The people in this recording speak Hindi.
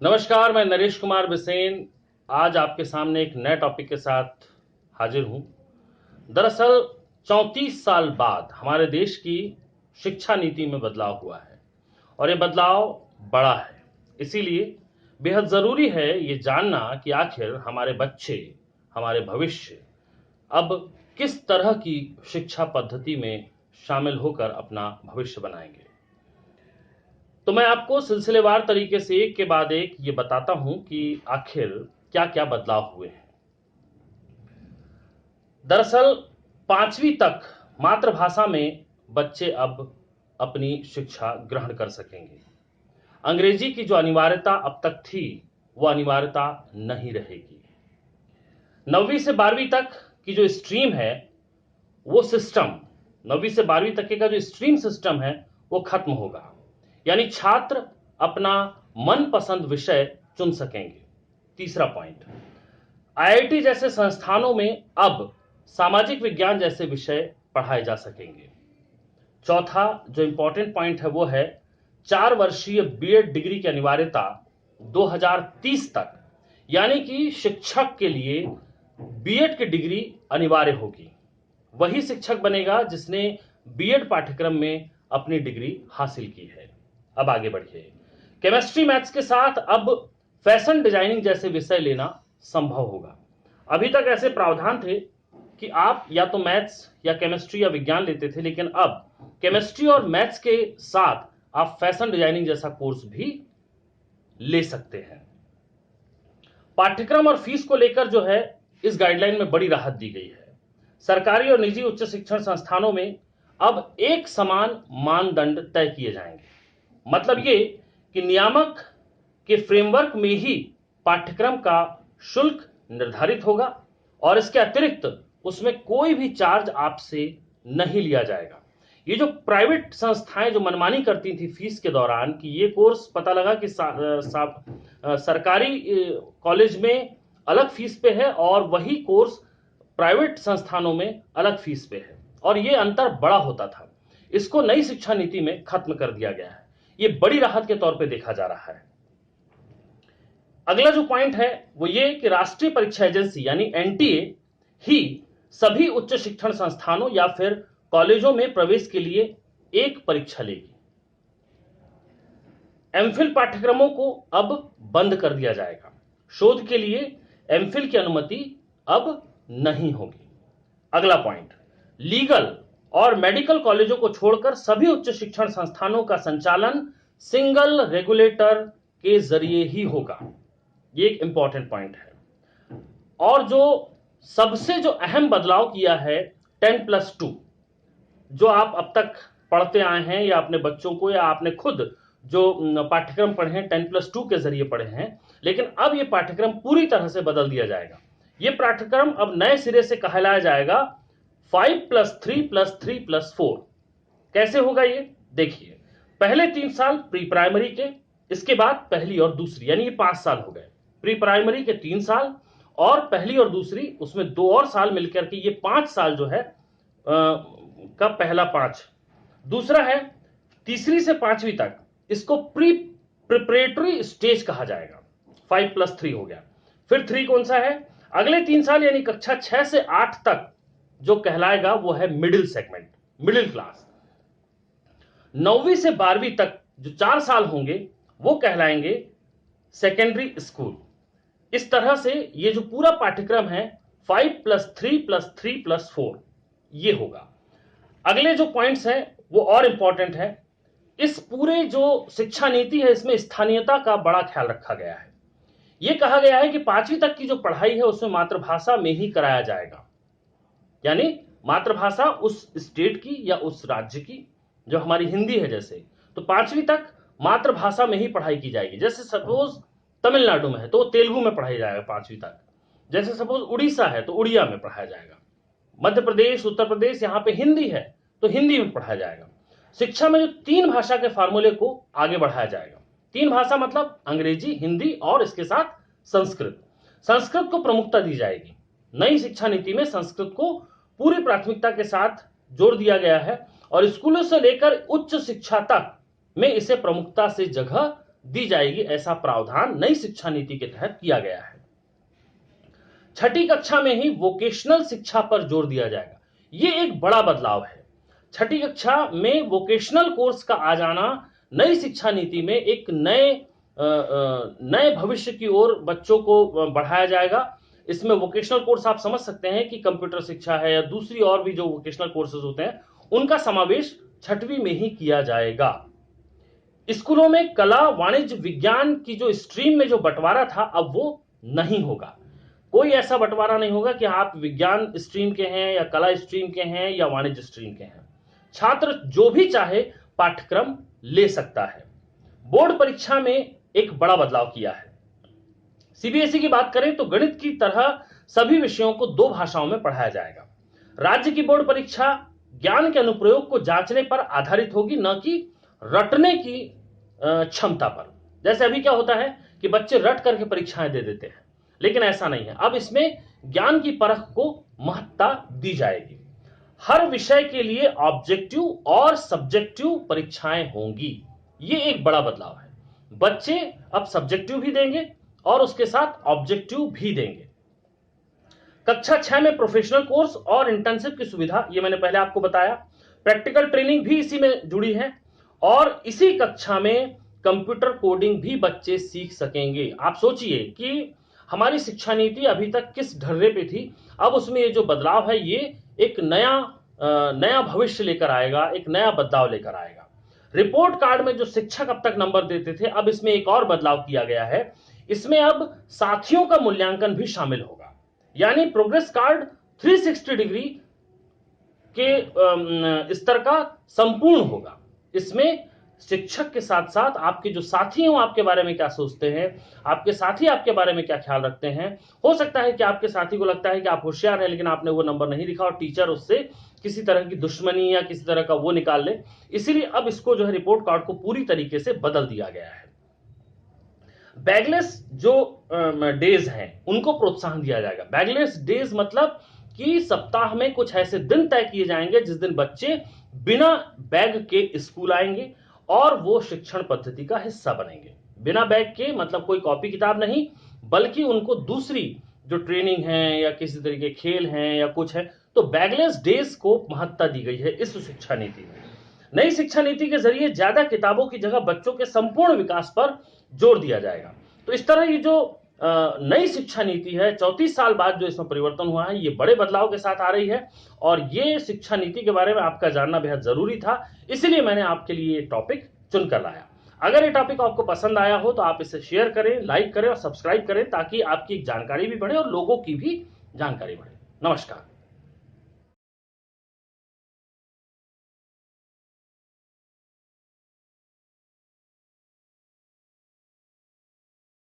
नमस्कार, मैं नरेश कुमार बिसेन आज आपके सामने एक नए टॉपिक के साथ हाजिर हूं। दरअसल 34 साल बाद हमारे देश की शिक्षा नीति में बदलाव हुआ है और ये बदलाव बड़ा है। इसीलिए बेहद ज़रूरी है ये जानना कि आखिर हमारे बच्चे, हमारे भविष्य अब किस तरह की शिक्षा पद्धति में शामिल होकर अपना भविष्य बनाएंगे। तो मैं आपको सिलसिलेवार तरीके से एक के बाद एक ये बताता हूं कि आखिर क्या क्या बदलाव हुए हैं। दरअसल 5वीं तक मातृभाषा में बच्चे अब अपनी शिक्षा ग्रहण कर सकेंगे। अंग्रेजी की जो अनिवार्यता अब तक थी वो अनिवार्यता नहीं रहेगी। 9वीं से 12वीं तक की जो स्ट्रीम है वो सिस्टम 9वीं से 12वीं तक का जो स्ट्रीम सिस्टम है वो खत्म होगा, यानी छात्र अपना मनपसंद विषय चुन सकेंगे। तीसरा पॉइंट, आईआईटी जैसे संस्थानों में अब सामाजिक विज्ञान जैसे विषय पढ़ाए जा सकेंगे। चौथा जो इंपॉर्टेंट पॉइंट है वो है 4 वर्षीय बीएड डिग्री की अनिवार्यता 2030 तक, यानी कि शिक्षक के लिए बीएड की डिग्री अनिवार्य होगी। वही शिक्षक बनेगा जिसने बीएड पाठ्यक्रम में अपनी डिग्री हासिल की है। अब आगे बढ़िए। केमिस्ट्री मैथ्स के साथ अब फैशन डिजाइनिंग जैसे विषय लेना संभव होगा। अभी तक ऐसे प्रावधान थे कि आप या तो मैथ्स या केमिस्ट्री या विज्ञान लेते थे, लेकिन अब केमिस्ट्री और मैथ्स के साथ आप फैशन डिजाइनिंग जैसा कोर्स भी ले सकते हैं। पाठ्यक्रम और फीस को लेकर जो है इस गाइडलाइन में बड़ी राहत दी गई है। सरकारी और निजी उच्च शिक्षण संस्थानों में अब एक समान मानदंड तय किए जाएंगे। मतलब ये कि नियामक के फ्रेमवर्क में ही पाठ्यक्रम का शुल्क निर्धारित होगा और इसके अतिरिक्त उसमें कोई भी चार्ज आपसे नहीं लिया जाएगा। ये जो प्राइवेट संस्थाएं जो मनमानी करती थी फीस के दौरान कि ये कोर्स पता लगा कि सरकारी कॉलेज में अलग फीस पे है और वही कोर्स प्राइवेट संस्थानों में अलग फीस पे है और ये अंतर बड़ा होता था, इसको नई शिक्षा नीति में खत्म कर दिया गया है। ये बड़ी राहत के तौर पे देखा जा रहा है। अगला जो पॉइंट है वो ये कि राष्ट्रीय परीक्षा एजेंसी यानी एनटीए ही सभी उच्च शिक्षण संस्थानों या फिर कॉलेजों में प्रवेश के लिए एक परीक्षा लेगी। एमफिल पाठ्यक्रमों को अब बंद कर दिया जाएगा। शोध के लिए एमफिल की अनुमति अब नहीं होगी। अगला पॉइंट, लीगल और मेडिकल कॉलेजों को छोड़कर सभी उच्च शिक्षण संस्थानों का संचालन सिंगल रेगुलेटर के जरिए ही होगा। ये एक इंपॉर्टेंट पॉइंट है। और जो सबसे जो अहम बदलाव किया है 10+2, जो आप अब तक पढ़ते आए हैं या अपने बच्चों को या आपने खुद जो पाठ्यक्रम पढ़े हैं 10+2 के जरिए पढ़े हैं, लेकिन अब ये पाठ्यक्रम पूरी तरह से बदल दिया जाएगा। ये पाठ्यक्रम अब नए सिरे से कहलाया जाएगा 5+3+3+4। कैसे होगा ये देखिए। पहले 3 साल प्री प्राइमरी के, इसके बाद पहली और दूसरी, यानी ये 5 साल हो गए। प्री प्राइमरी के 3 साल और पहली और दूसरी, उसमें 2 और साल मिलकर के ये 5 साल जो है का पहला 5। दूसरा है तीसरी से 5वीं तक, इसको प्री प्रिपरेटरी स्टेज कहा जाएगा। 5+3 हो गया। फिर 3 कौन सा है? अगले 3 साल यानी कक्षा 6 से 8 तक जो कहलाएगा वो है मिडिल सेगमेंट, मिडिल क्लास। 9वीं से 12वीं तक जो 4 साल होंगे वो कहलाएंगे सेकेंडरी स्कूल। इस तरह से ये जो पूरा पाठ्यक्रम है 5+3+3+4 ये होगा। अगले जो पॉइंट्स हैं वो और इंपॉर्टेंट है। इस पूरे जो शिक्षा नीति है इसमें स्थानीयता का बड़ा ख्याल रखा गया है। यह कहा गया है कि 5वीं तक की जो पढ़ाई है उसमें मातृभाषा में ही कराया जाएगा, यानी मातृभाषा उस स्टेट की या उस राज्य की जो हमारी हिंदी है, जैसे तो 5वीं तक मातृभाषा में ही पढ़ाई की जाएगी। जैसे सपोज तमिलनाडु में है तो तेलुगु में पढ़ाया जाएगा 5वीं तक। जैसे सपोज उड़ीसा है तो उड़िया में पढ़ाया जाएगा। मध्य प्रदेश, उत्तर प्रदेश, यहाँ पे हिंदी है तो हिंदी में पढ़ाया जाएगा। शिक्षा में जो 3 भाषा के फार्मूले को आगे बढ़ाया जाएगा। 3 भाषा मतलब अंग्रेजी, हिंदी और इसके साथ संस्कृत। संस्कृत को प्रमुखता दी जाएगी। नई शिक्षा नीति में संस्कृत को पूरी प्राथमिकता के साथ जोर दिया गया है और स्कूलों से लेकर उच्च शिक्षा तक में इसे प्रमुखता से जगह दी जाएगी, ऐसा प्रावधान नई शिक्षा नीति के तहत किया गया है। छठी कक्षा में ही वोकेशनल शिक्षा पर जोर दिया जाएगा। यह एक बड़ा बदलाव है। छठी कक्षा में वोकेशनल कोर्स का आ जाना नई शिक्षा नीति में एक नए भविष्य की ओर बच्चों को बढ़ाया जाएगा। इसमें वोकेशनल कोर्स आप समझ सकते हैं कि कंप्यूटर शिक्षा है या दूसरी और भी जो वोकेशनल कोर्सेज होते हैं उनका समावेश छठवीं में ही किया जाएगा। स्कूलों में कला, वाणिज्य, विज्ञान की जो स्ट्रीम में जो बंटवारा था अब वो नहीं होगा। कोई ऐसा बंटवारा नहीं होगा कि आप विज्ञान स्ट्रीम के हैं या कला स्ट्रीम के हैं या वाणिज्य स्ट्रीम के हैं। छात्र जो भी चाहे पाठ्यक्रम ले सकता है। बोर्ड परीक्षा में एक बड़ा बदलाव किया है। सीबीएसई की बात करें तो गणित की तरह सभी विषयों को 2 भाषाओं में पढ़ाया जाएगा। राज्य की बोर्ड परीक्षा ज्ञान के अनुप्रयोग को जांचने पर आधारित होगी, न कि रटने की क्षमता पर। जैसे अभी क्या होता है कि बच्चे रट करके परीक्षाएं दे देते हैं, लेकिन ऐसा नहीं है। अब इसमें ज्ञान की परख को महत्ता दी जाएगी। हर विषय के लिए ऑब्जेक्टिव और सब्जेक्टिव परीक्षाएं होंगी। ये एक बड़ा बदलाव है। बच्चे अब सब्जेक्टिव भी देंगे और उसके साथ ऑब्जेक्टिव भी देंगे। कक्षा 6 में प्रोफेशनल कोर्स और इंटर्नशिप की सुविधा, ये मैंने पहले आपको बताया। प्रैक्टिकल ट्रेनिंग भी इसी में जुड़ी है और इसी कक्षा में कंप्यूटर कोडिंग भी बच्चे सीख सकेंगे। आप सोचिए कि हमारी शिक्षा नीति अभी तक किस ढर्रे पे थी, अब उसमें ये जो बदलाव है ये एक नया भविष्य लेकर आएगा, एक नया बदलाव लेकर आएगा। रिपोर्ट कार्ड में जो शिक्षक अब तक नंबर देते थे, अब इसमें एक और बदलाव किया गया है। इसमें अब साथियों का मूल्यांकन भी शामिल होगा, यानी प्रोग्रेस कार्ड 360 डिग्री के स्तर का संपूर्ण होगा। इसमें शिक्षक के साथ साथ आपके जो साथी हैं आपके बारे में क्या सोचते हैं, आपके साथी आपके बारे में क्या ख्याल रखते हैं। हो सकता है कि आपके साथी को लगता है कि आप होशियार हैं लेकिन आपने वो नंबर नहीं लिखा और टीचर उससे किसी तरह की दुश्मनी या किसी तरह का वो निकाल ले। इसीलिए अब इसको जो है रिपोर्ट कार्ड को पूरी तरीके से बदल दिया गया है। बैगलेस जो डेज हैं उनको प्रोत्साहन दिया जाएगा। बैगलेस डेज मतलब कि सप्ताह में कुछ ऐसे दिन तय किए जाएंगे जिस दिन बच्चे बिना बैग के स्कूल आएंगे और वो शिक्षण पद्धति का हिस्सा बनेंगे। बिना बैग के मतलब कोई कॉपी किताब नहीं, बल्कि उनको दूसरी जो ट्रेनिंग है या किसी तरीके खेल हैं या कुछ है, तो बैगलेस डेज को महत्ता दी गई है इस शिक्षा नीति में। नई शिक्षा नीति के जरिए ज्यादा किताबों की जगह बच्चों के संपूर्ण विकास पर जोर दिया जाएगा। तो इस तरह ये जो नई शिक्षा नीति है 34 साल बाद जो इसमें परिवर्तन हुआ है, ये बड़े बदलाव के साथ आ रही है और ये शिक्षा नीति के बारे में आपका जानना बेहद जरूरी था, इसलिए मैंने आपके लिए ये टॉपिक चुनकर लाया। अगर ये टॉपिक आपको पसंद आया हो तो आप इसे शेयर करें, लाइक करें और सब्सक्राइब करें ताकि आपकी जानकारी भी बढ़े और लोगों की भी जानकारी बढ़े। नमस्कार।